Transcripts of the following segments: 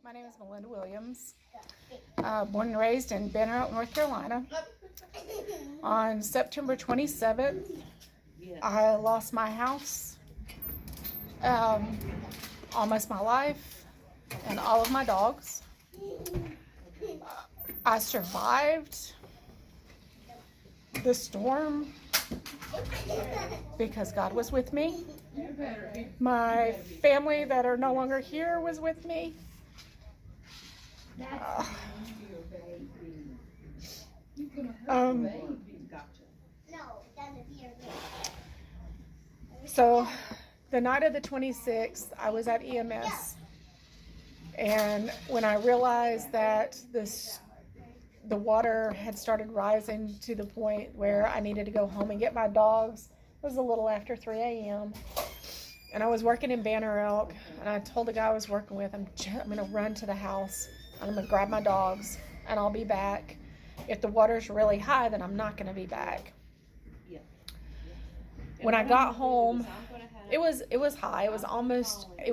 My name is Malinda Williams, born and raised in Banner, North Carolina. On September 27th, I lost my house, almost my life, and all of my dogs. I survived the storm because God was with me. My family that are no longer here was with me. So the night of the 26th, I was at EMS, and when I realized that the water had started rising to the point where I needed to go home and get my dogs, it was a little after 3 a.m. and I was working in Banner Elk, and I told the guy I was working with, I'm going to run to the house, I'm going to grab my dogs, and I'll be back. If the water's really high, then I'm not going to be back. When I got home, it was high. It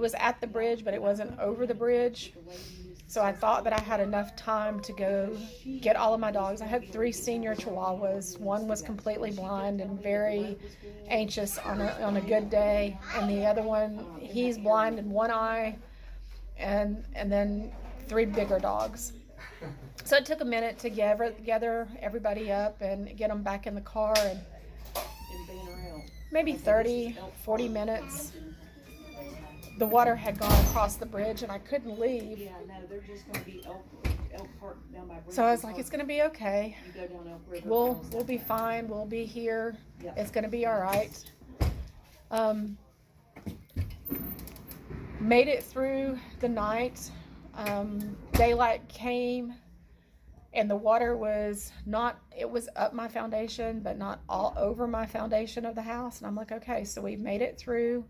was at the bridge, but it wasn't over the bridge. So I thought that I had enough time to go get all of my dogs. I had 3 senior Chihuahuas. One was completely blind and very anxious on a good day, and the other one, he's blind in one eye, and then 3 bigger dogs. So it took a minute to gather everybody up and get them back in the car, and maybe 30-40 minutes. The water had gone across the bridge and I couldn't leave. Yeah, no, they're just going to be Elk Park down by So I was like, it's going to be okay. You go down Elk River. We'll be fine. We'll be here. Yep. It's going to be all right. Made it through the night. Daylight came, and the water was it was up my foundation, but not all over my foundation of the house. And I'm like, okay, so we made it through.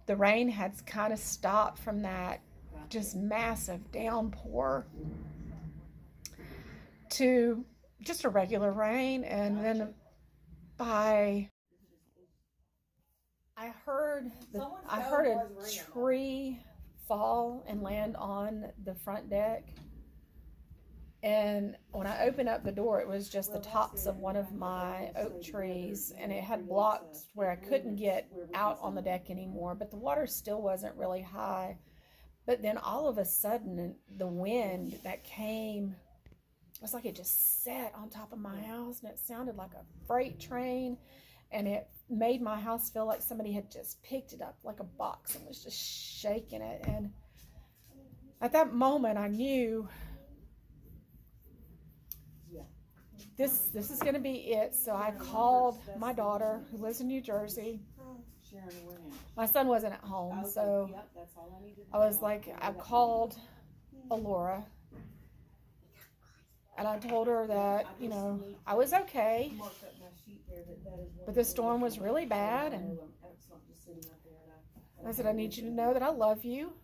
The rain had kind of stopped from that just massive downpour to just a regular rain. And then I heard a tree fall and land on the front deck. And when I opened up the door, it was just the tops of one of my oak trees, and it had blocked where I couldn't get out on the deck anymore, but the water still wasn't really high. But then all of a sudden, the wind that came, it was like it just sat on top of my house, and it sounded like a freight train, and it made my house feel like somebody had just picked it up like a box and was just shaking it. And at that moment, I knew this is going to be it. So I called my daughter, who lives in New Jersey. My son wasn't at home, so I was like, I called Alora, and I told her that, I was okay, but the storm was really bad, and I said, I need you to know that I love you.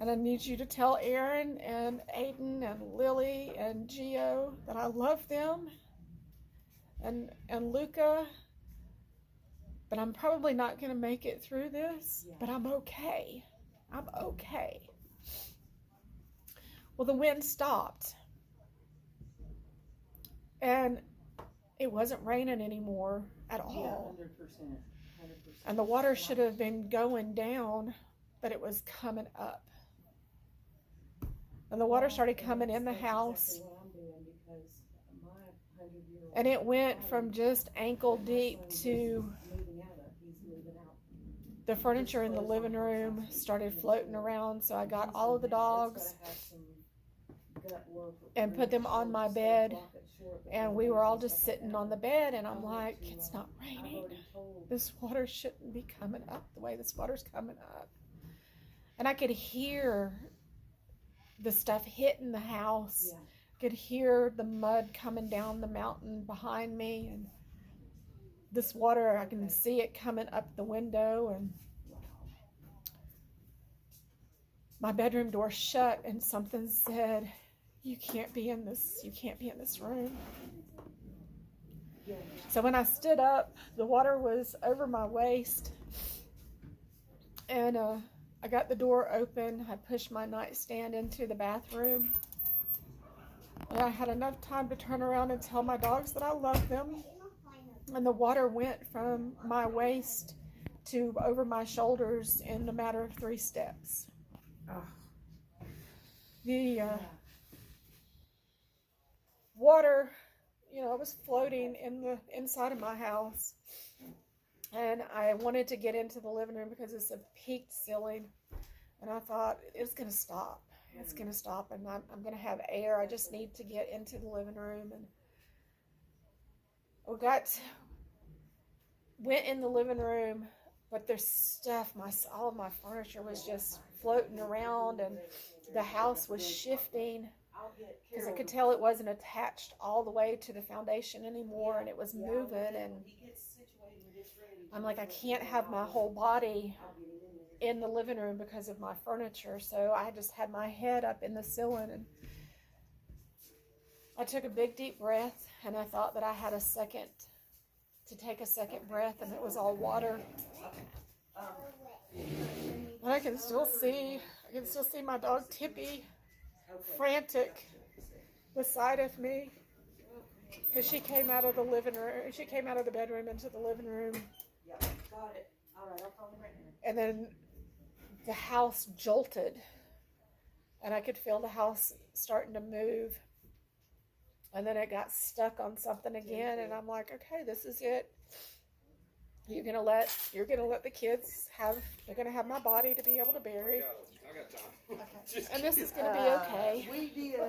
And I need you to tell Aaron and Aiden and Lily and Gio that I love them, and Luca, but I'm probably not going to make it through this, but I'm okay. I'm okay. Well, the wind stopped, and it wasn't raining anymore at all. 100%. And the water should have been going down, but it was coming up. And the water started coming in the house, and it went from just ankle deep to the furniture in the living room started floating around. So I got all of the dogs and put them on my bed, and we were all just sitting on the bed, and I'm like, it's not raining. This water shouldn't be coming up the way this water's coming up. And I could hear the stuff hitting the house. Could hear the mud coming down the mountain behind me, and this water, I can see it coming up the window, and my bedroom door shut, and something said, you can't be in this room. So when I stood up, the water was over my waist, and I got the door open. I pushed my nightstand into the bathroom. And I had enough time to turn around and tell my dogs that I love them. And the water went from my waist to over my shoulders in a matter of 3 steps. Oh. The water, you know, was floating in the inside of my house. And I wanted to get into the living room because it's a peaked ceiling. And I thought, it's going to stop. It's going to stop, and I'm going to have air. I just need to get into the living room. And went in the living room, but there's stuff, all of my furniture was just floating around, and the house was shifting because I could tell it wasn't attached all the way to the foundation anymore, and it was moving. And I'm like, I can't have my whole body in the living room because of my furniture. So I just had my head up in the ceiling, and I took a big deep breath, and I thought that I had a second to take a second breath, and it was all water. But I can still see my dog Tippy frantic beside of me, because she came out of the bedroom into the living room. Got it. All right, I'll call him right now. And then the house jolted, and I could feel the house starting to move, and then it got stuck on something again, and I'm like, okay, this is it. You're gonna let the kids they're gonna have my body to be able to bury. I got time. Okay. And this is gonna be okay. We did.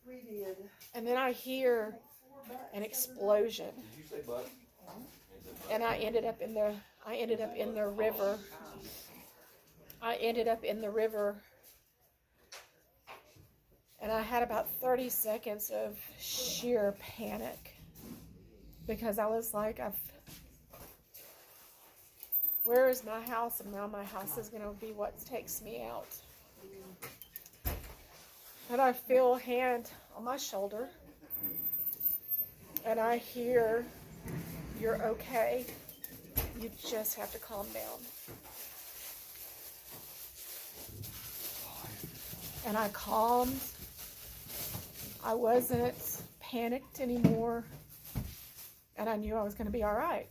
We did. And then I hear an explosion, Did you say butt? and I ended up in the river. And I had about 30 seconds of sheer panic, because I was like, where is my house? And now my house is going to be what takes me out. And I feel a hand on my shoulder, and I hear, "You're okay. You just have to calm down." And I calmed. I wasn't panicked anymore, and I knew I was going to be all right.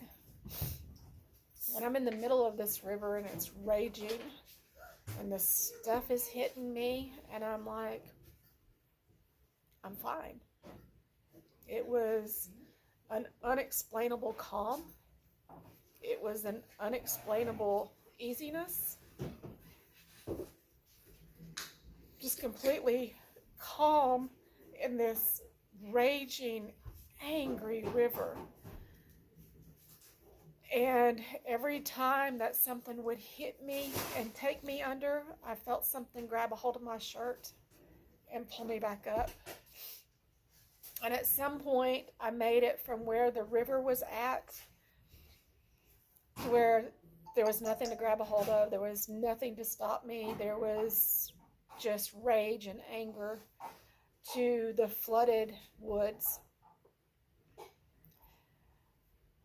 And I'm in the middle of this river, and it's raging, and the stuff is hitting me, and I'm like, I'm fine. It was an unexplainable calm. It was an unexplainable easiness. Just completely calm in this raging, angry river. And every time that something would hit me and take me under, I felt something grab a hold of my shirt and pull me back up. And at some point, I made it from where the river was at to where there was nothing to grab a hold of. There was nothing to stop me. There was just rage and anger, to the flooded woods.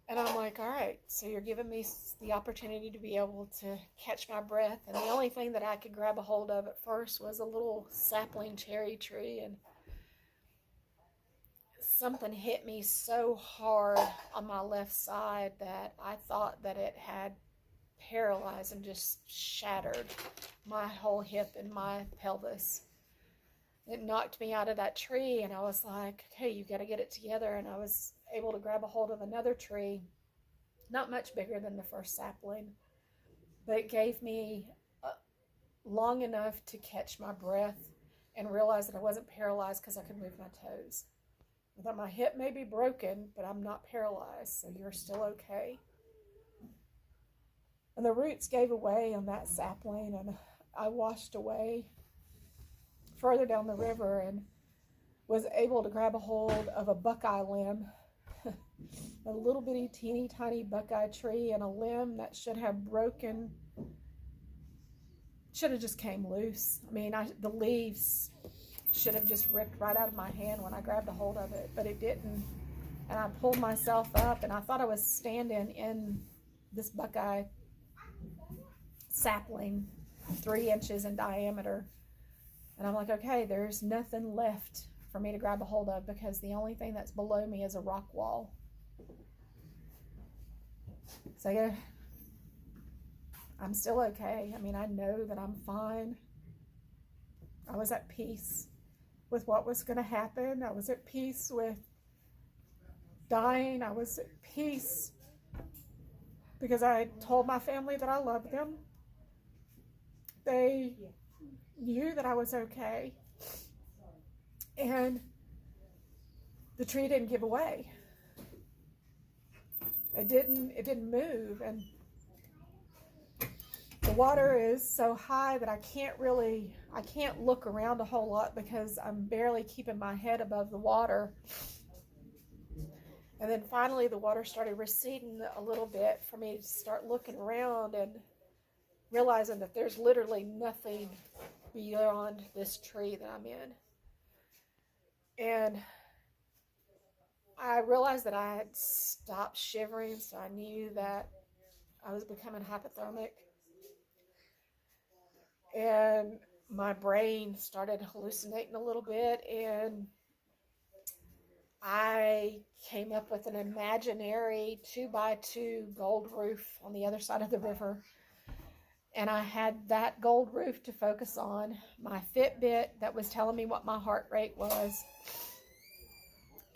And I'm like, all right, so you're giving me the opportunity to be able to catch my breath. And the only thing that I could grab a hold of at first was a little sapling cherry tree. And something hit me so hard on my left side that I thought that it had paralyzed and just shattered my whole hip and my pelvis. It knocked me out of that tree, and I was like, okay, you got to get it together. And I was able to grab a hold of another tree, not much bigger than the first sapling, but it gave me long enough to catch my breath and realize that I wasn't paralyzed because I could move my toes. I thought, my hip may be broken, but I'm not paralyzed, so you're still okay. And the roots gave away on that sapling, and I washed away further down the river and was able to grab a hold of a buckeye limb, a little bitty teeny tiny buckeye tree, and a limb that should have just came loose. I mean, the leaves should have just ripped right out of my hand when I grabbed a hold of it, but it didn't. And I pulled myself up, and I thought I was standing in this buckeye sapling, 3 inches in diameter. And I'm like, okay, there's nothing left for me to grab a hold of because the only thing that's below me is a rock wall. So I'm still okay. I mean, I know that I'm fine. I was at peace with what was going to happen. I was at peace with dying. I was at peace because I told my family that I loved them. They knew that I was okay. And the tree didn't give away. It didn't move. And the water is so high that I can't look around a whole lot because I'm barely keeping my head above the water. And then finally the water started receding a little bit for me to start looking around and realizing that there's literally nothing beyond this tree that I'm in. And I realized that I had stopped shivering, so I knew that I was becoming hypothermic. And my brain started hallucinating a little bit, and I came up with an imaginary 2x2 gold roof on the other side of the river. And I had that gold roof to focus on, my Fitbit that was telling me what my heart rate was,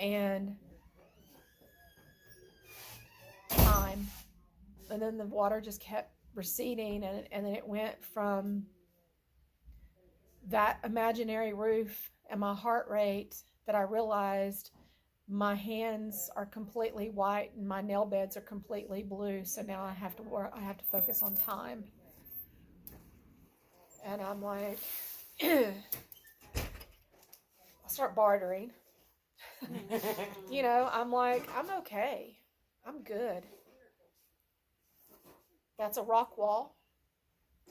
and time. And then the water just kept receding, and then it went from that imaginary roof and my heart rate that I realized my hands are completely white and my nail beds are completely blue. So now I have to focus on time. And I'm like, I start bartering. You know, I'm like, I'm okay. I'm good. That's a rock wall.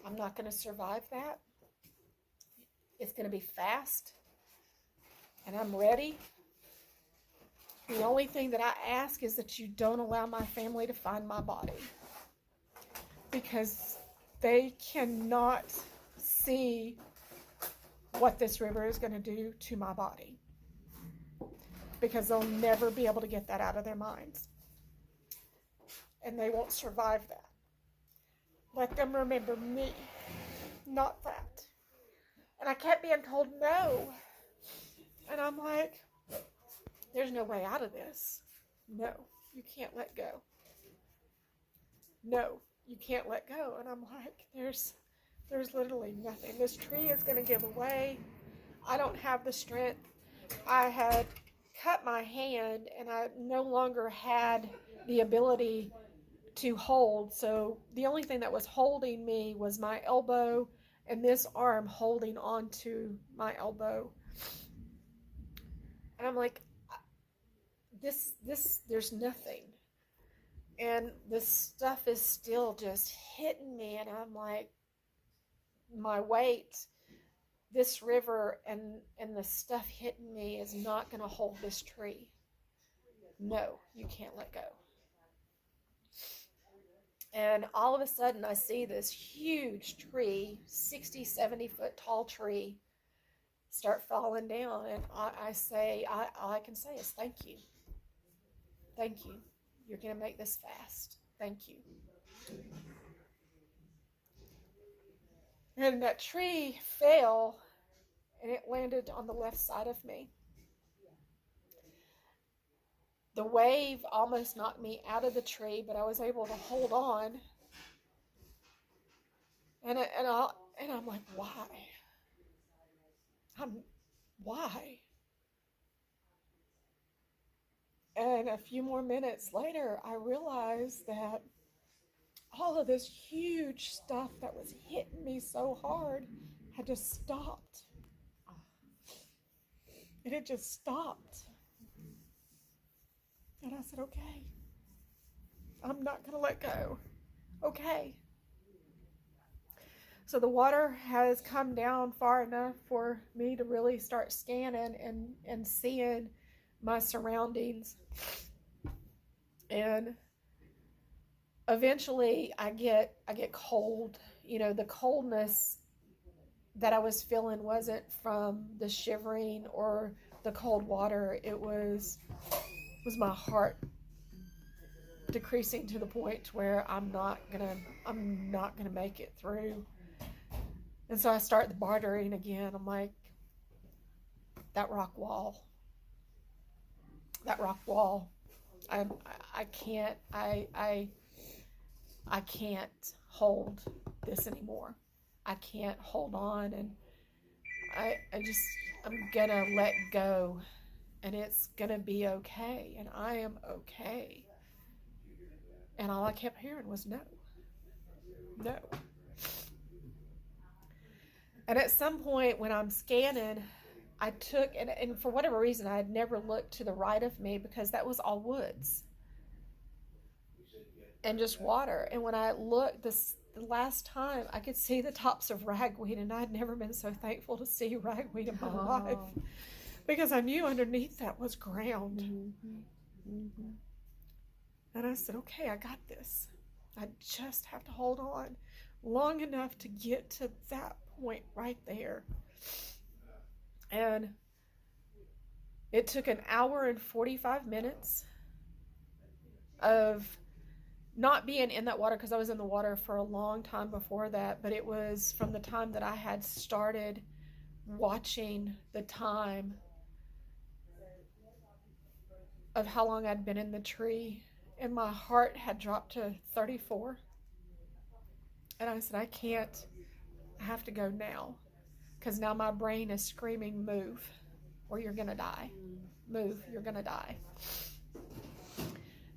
I'm not going to survive that. It's going to be fast. And I'm ready. The only thing that I ask is that you don't allow my family to find my body. Because they cannot see what this river is going to do to my body. Because they'll never be able to get that out of their minds. And they won't survive that. Let them remember me, not that. And I kept being told no. And I'm like, there's no way out of this. No, you can't let go. No, you can't let go. And I'm like, there's literally nothing. This tree is going to give away. I don't have the strength. I had cut my hand and I no longer had the ability to hold. So the only thing that was holding me was my elbow and this arm holding onto my elbow. And I'm like, there's nothing. And this stuff is still just hitting me. And I'm like, my weight, this river and the stuff hitting me is not going to hold this tree. No, you can't let go. And all of a sudden I see this huge tree, 60, 70 foot tall tree, start falling down. And I say, all I can say is thank you. Thank you. You're going to make this fast. Thank you. And that tree fell and it landed on the left side of me. The wave almost knocked me out of the tree, but I was able to hold on. And I'm like, why? Why? And a few more minutes later, I realized that all of this huge stuff that was hitting me so hard had just stopped. And it just stopped. And I said, okay, I'm not going to let go. Okay. So the water has come down far enough for me to really start scanning and seeing my surroundings. And eventually I get cold you know, the coldness that I was feeling wasn't from the shivering or the cold water. It was my heart decreasing to the point where I'm not gonna make it through. And so I start the bartering again. I'm like, that rock wall. I can't hold this anymore. I can't hold on, and I'm gonna let go, and it's gonna be okay, and I am okay. And all I kept hearing was no, no. And at some point when I'm scanning, I took, and for whatever reason, I had never looked to the right of me because that was all woods and just water. And when I looked the last time, I could see the tops of ragweed, and I'd never been so thankful to see ragweed in my life, because I knew underneath that was ground. And I said, okay, I got this. I just have to hold on long enough to get to that point right there. And it took an hour and 45 minutes of not being in that water, because I was in the water for a long time before that, but it was from the time that I had started watching the time of how long I'd been in the tree, and my heart had dropped to 34. And I said, I have to go now, because now my brain is screaming, move, or you're gonna die. Move, you're gonna die.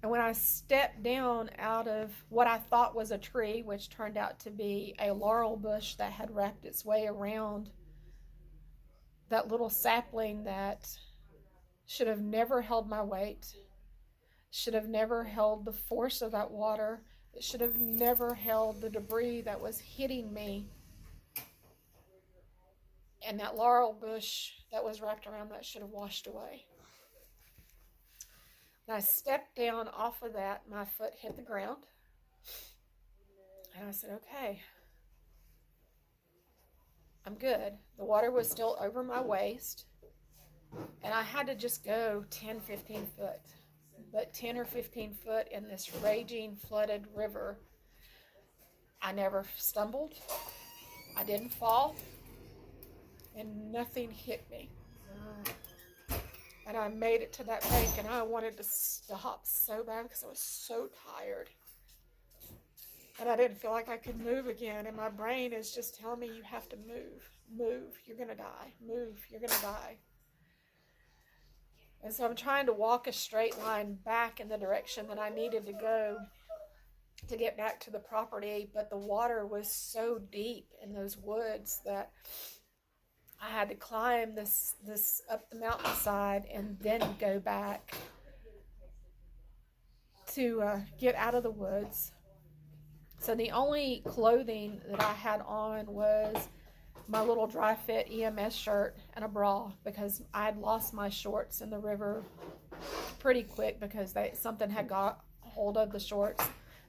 And when I stepped down out of what I thought was a tree, which turned out to be a laurel bush that had wrapped its way around that little sapling that should have never held my weight, should have never held the force of that water, it should have never held the debris that was hitting me, and that laurel bush that was wrapped around that should have washed away. And I stepped down off of that, my foot hit the ground, and I said, okay, I'm good. The water was still over my waist, and I had to just go 10, 15 foot. But 10 or 15 foot in this raging, flooded river, I never stumbled, I didn't fall, and nothing hit me. And I made it to that bank, and I wanted to stop so bad because I was so tired. And I didn't feel like I could move again, and my brain is just telling me, you have to move. Move, you're going to die. Move, you're going to die. And so I'm trying to walk a straight line back in the direction that I needed to go to get back to the property, but the water was so deep in those woods that I had to climb this up the mountainside and then go back to get out of the woods. So the only clothing that I had on was my little dry fit EMS shirt and a bra, because I had lost my shorts in the river pretty quick because something had got hold of the shorts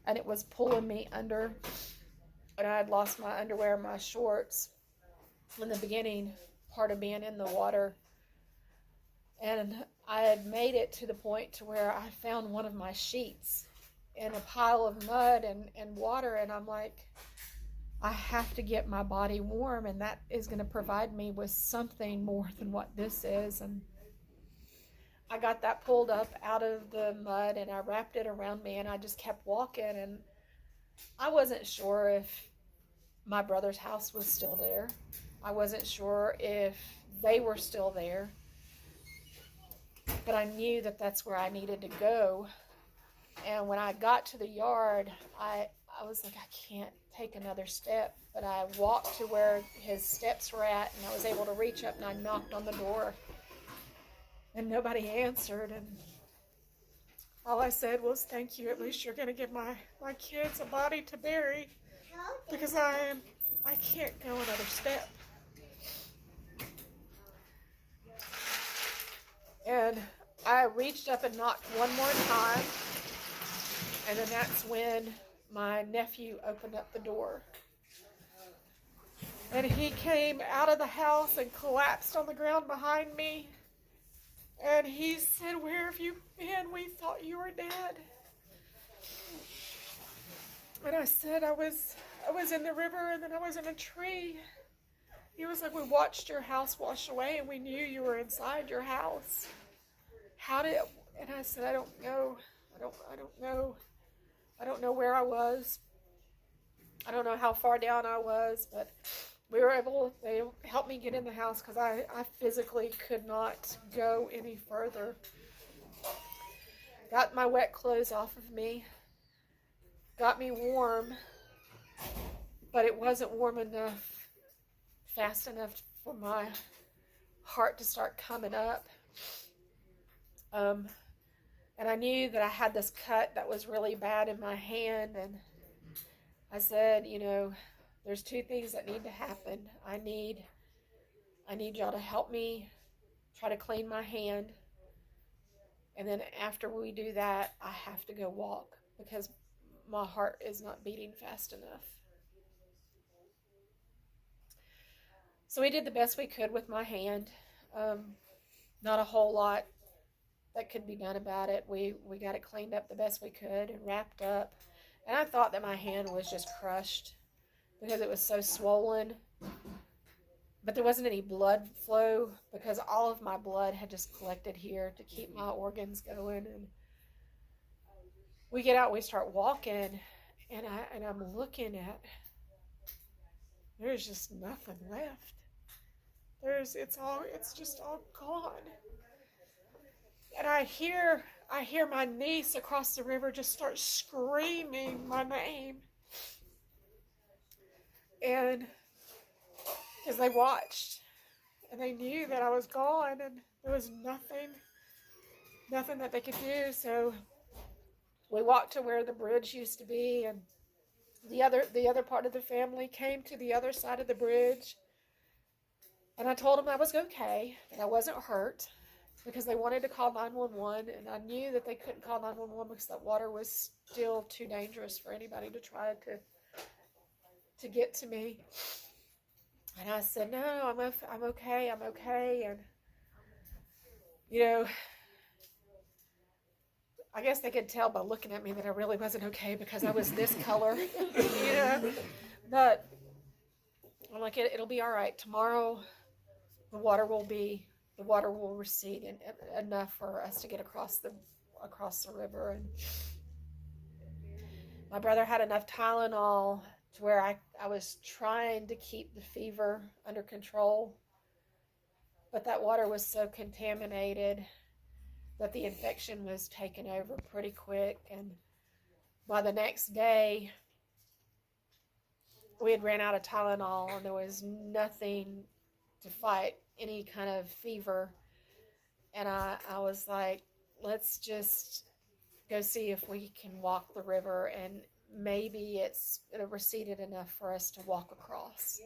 and it was pulling me under, and I had lost my underwear and my shorts in the beginning part of being in the water. And I had made it to the point to where I found one of my sheets in a pile of mud and water, and I'm like, I have to get my body warm, and that is going to provide me with something more than what this is. And I got that pulled up out of the mud, and I wrapped it around me, and I just kept walking. And I wasn't sure if my brother's house was still there. I wasn't sure if they were still there, but I knew that that's where I needed to go. And when I got to the yard, I was like, I can't take another step. But I walked to where his steps were at, and I was able to reach up, and I knocked on the door, and nobody answered. And all I said was, thank you, at least you're going to give my kids a body to bury, because I can't go another step. And I reached up and knocked one more time, and then that's when my nephew opened up the door. And he came out of the house and collapsed on the ground behind me. And he said, "Where have you been? We thought you were dead." And I said, I was in the river, and then I was in a tree. He was like, "We watched your house wash away, and we knew you were inside your house. How did?" And I said, "I don't know. I don't know. I don't know where I was. I don't know how far down I was, but we were able, they helped me get in the house because I physically could not go any further. Got my wet clothes off of me, got me warm, but it wasn't warm enough, fast enough for my heart to start coming up. And I knew that I had this cut that was really bad in my hand, and I said, you know, there's two things that need to happen. I need y'all to help me try to clean my hand. And then after we do that, I have to go walk because my heart is not beating fast enough. So we did the best we could with my hand. Not a whole lot that could be done about it. We got it cleaned up the best we could and wrapped up. And I thought that my hand was just crushed because it was so swollen. But there wasn't any blood flow because all of my blood had just collected here to keep my organs going. And we get out, we start walking, and I'm looking at, there's just nothing left. It's just all gone. And I hear my niece across the river just start screaming my name. And because they watched and they knew that I was gone and there was nothing that they could do. So we walked to where the bridge used to be, and the other part of the family came to the other side of the bridge. And I told them I was okay, that I wasn't hurt, because they wanted to call 911, and I knew that they couldn't call 911 because that water was still too dangerous for anybody to try to get to me. And I said, "No, I'm okay, I'm okay." And, you know, I guess they could tell by looking at me that I really wasn't okay because I was this color, you know. But I'm like, it'll be all right. Tomorrow, the water will recede enough for us to get across the river. And my brother had enough Tylenol to where I was trying to keep the fever under control, but that water was so contaminated that the infection was taken over pretty quick. And by the next day, we had ran out of Tylenol, and there was nothing to fight any kind of fever. And I was like, let's just go see if we can walk the river, and maybe it'll receded enough for us to walk across.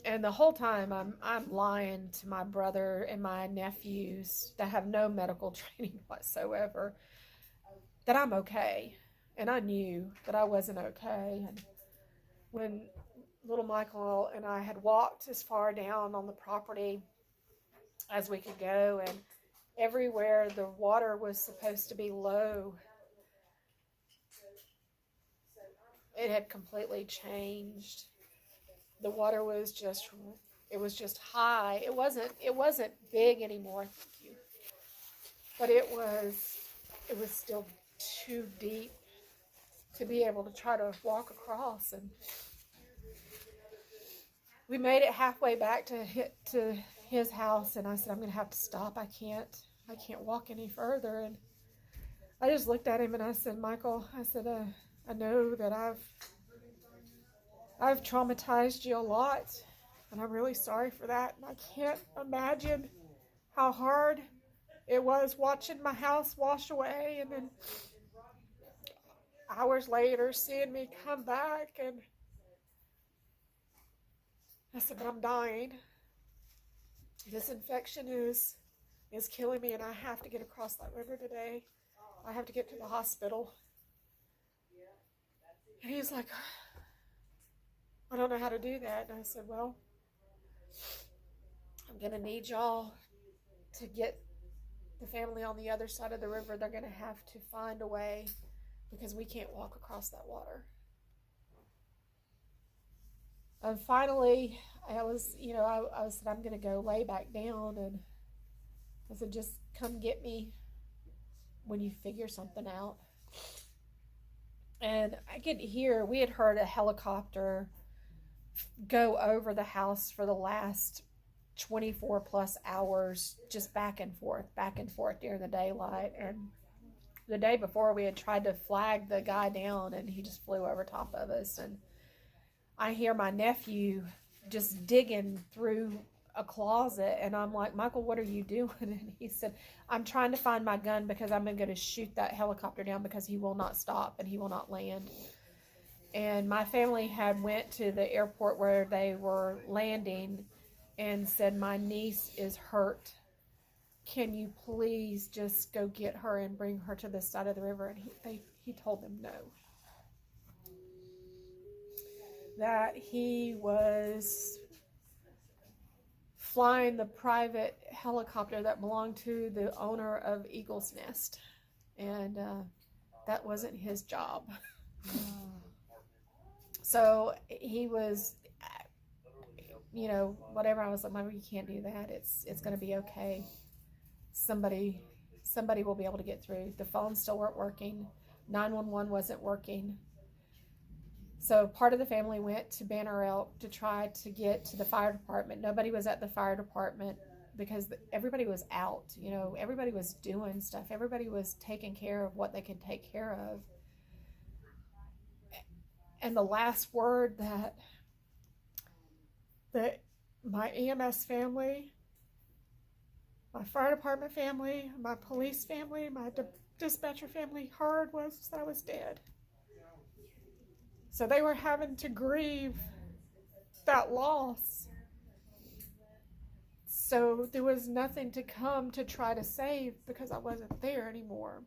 And the whole time I'm lying to my brother and my nephews that have no medical training whatsoever that I'm okay. And I knew that I wasn't okay. And when little Michael and I had walked as far down on the property as we could go, and everywhere the water was supposed to be low, it had completely changed. The water was just high. It wasn't big anymore, thank you. But it was still too deep to be able to try to walk across. And we made it halfway back to his house, and I said, "I'm going to have to stop. I can't walk any further." And I just looked at him and I said, "Michael," I said, I know that I've traumatized you a lot, and I'm really sorry for that. And I can't imagine how hard it was watching my house wash away, and then hours later seeing me come back." And I said, "But I'm dying. This infection is killing me, and I have to get across that river today. I have to get to the hospital." And he's like, I don't know how to do that. And I said, well, I'm going to need y'all to get the family on the other side of the river. They're going to have to find a way because we can't walk across that water. And finally, I said, I'm going to go lay back down. And I said, just come get me when you figure something out. And I could hear, we had heard a helicopter go over the house for the last 24 plus hours, just back and forth during the daylight. And the day before, we had tried to flag the guy down, and he just flew over top of us. And I hear my nephew just digging through a closet, and I'm like, Michael, what are you doing? And he said, I'm trying to find my gun because I'm going to shoot that helicopter down because he will not stop and he will not land. And my family had went to the airport where they were landing and said, my niece is hurt. Can you please just go get her and bring her to this side of the river? And he told them no. That he was flying the private helicopter that belonged to the owner of Eagle's Nest. And that wasn't his job. So he was, whatever. I was like, Mama, you can't do that. It's going to be okay. Somebody will be able to get through. The phones still weren't working. 911 wasn't working. So part of the family went to Banner Elk to try to get to the fire department. Nobody was at the fire department because everybody was out. Everybody was doing stuff. Everybody was taking care of what they could take care of. And the last word that my EMS family, my fire department family, my police family, my dispatcher family heard was that I was dead. So they were having to grieve that loss. So there was nothing to come to try to save because I wasn't there anymore.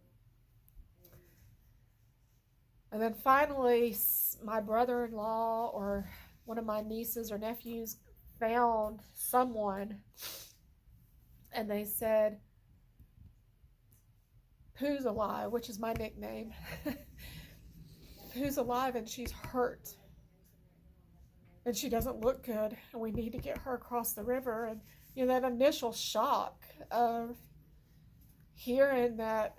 And then finally, my brother-in-law or one of my nieces or nephews found someone, and they said, Pooh's alive, which is my nickname. Who's alive and she's hurt and she doesn't look good and we need to get her across the river. And that initial shock of hearing that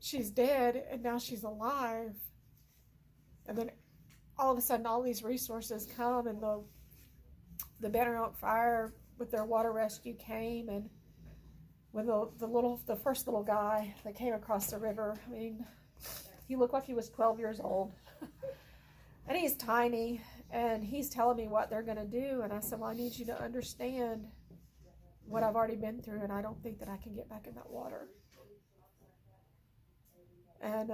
she's dead and now she's alive, and then all of a sudden all these resources come, and the Banner Elk Fire with their water rescue came, and when the first little guy that came across the river, I mean, he looked like he was 12 years old. And he's tiny, and he's telling me what they're going to do. And I said, well, I need you to understand what I've already been through, and I don't think that I can get back in that water. And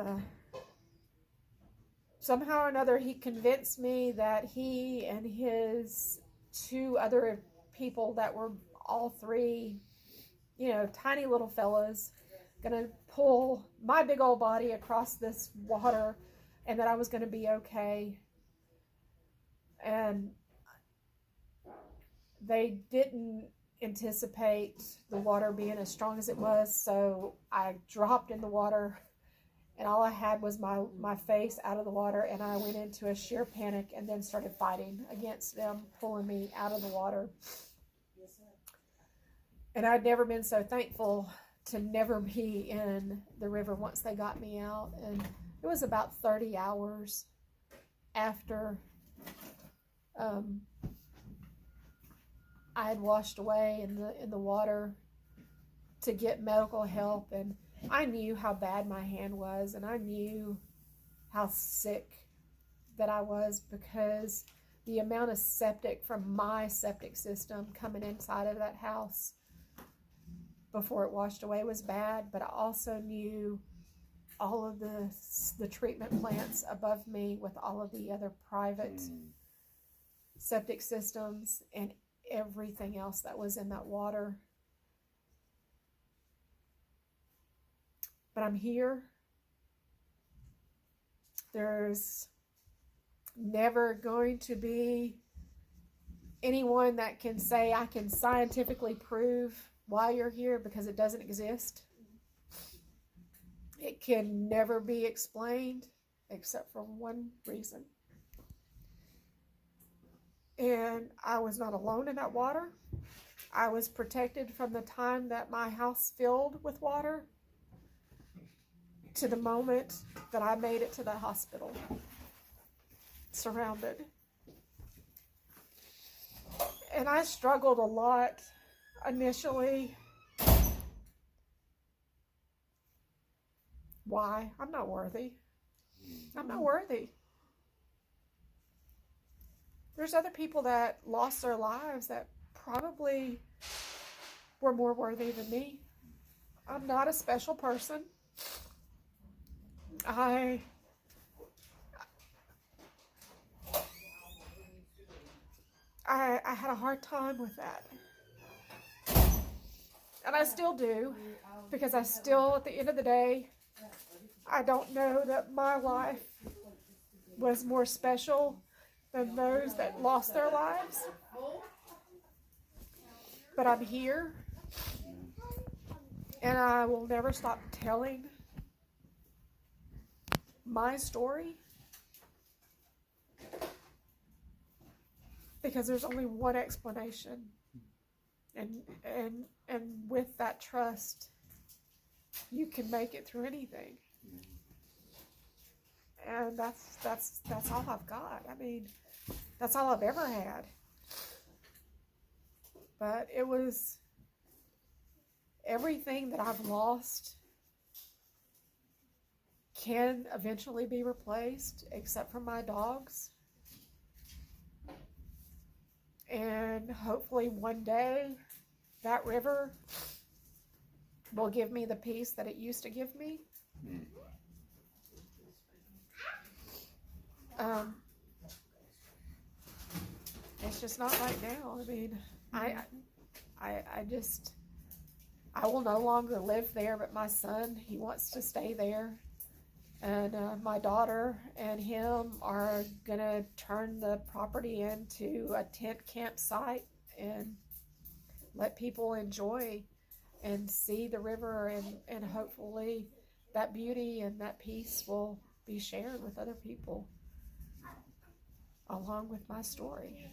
somehow or another, he convinced me that he and his two other people that were all three, tiny little fellas, gonna pull my big old body across this water, and that I was gonna be okay. And they didn't anticipate the water being as strong as it was, so I dropped in the water, and all I had was my face out of the water, and I went into a sheer panic and then started fighting against them pulling me out of the water. And I'd never been so thankful to never be in the river once they got me out. And it was about 30 hours after I had washed away in the water to get medical help. And I knew how bad my hand was, and I knew how sick that I was, because the amount of septic from my septic system coming inside of that house before it washed away was bad. But I also knew all of the treatment plants above me with all of the other private septic systems and everything else that was in that water. But I'm here. There's never going to be anyone that can say I can scientifically prove why you're here, because it doesn't exist. It can never be explained except for one reason. And I was not alone in that water. I was protected from the time that my house filled with water to the moment that I made it to the hospital, surrounded. And I struggled a lot initially. Why? I'm not worthy. I'm not worthy. There's other people that lost their lives that probably were more worthy than me. I'm not a special person. I had a hard time with that. And I still do, because I still, at the end of the day, I don't know that my life was more special than those that lost their lives. But I'm here, and I will never stop telling my story, because there's only one explanation. And with that trust, you can make it through anything. And that's all I've got. I mean, that's all I've ever had. But it was everything that I've lost can eventually be replaced, except for my dogs. And hopefully one day that river will give me the peace that it used to give me. It's just not right now. I mean, I will no longer live there, but my son, he wants to stay there. And my daughter and him are gonna turn the property into a tent campsite and let people enjoy and see the river, and hopefully that beauty and that peace will be shared with other people along with my story.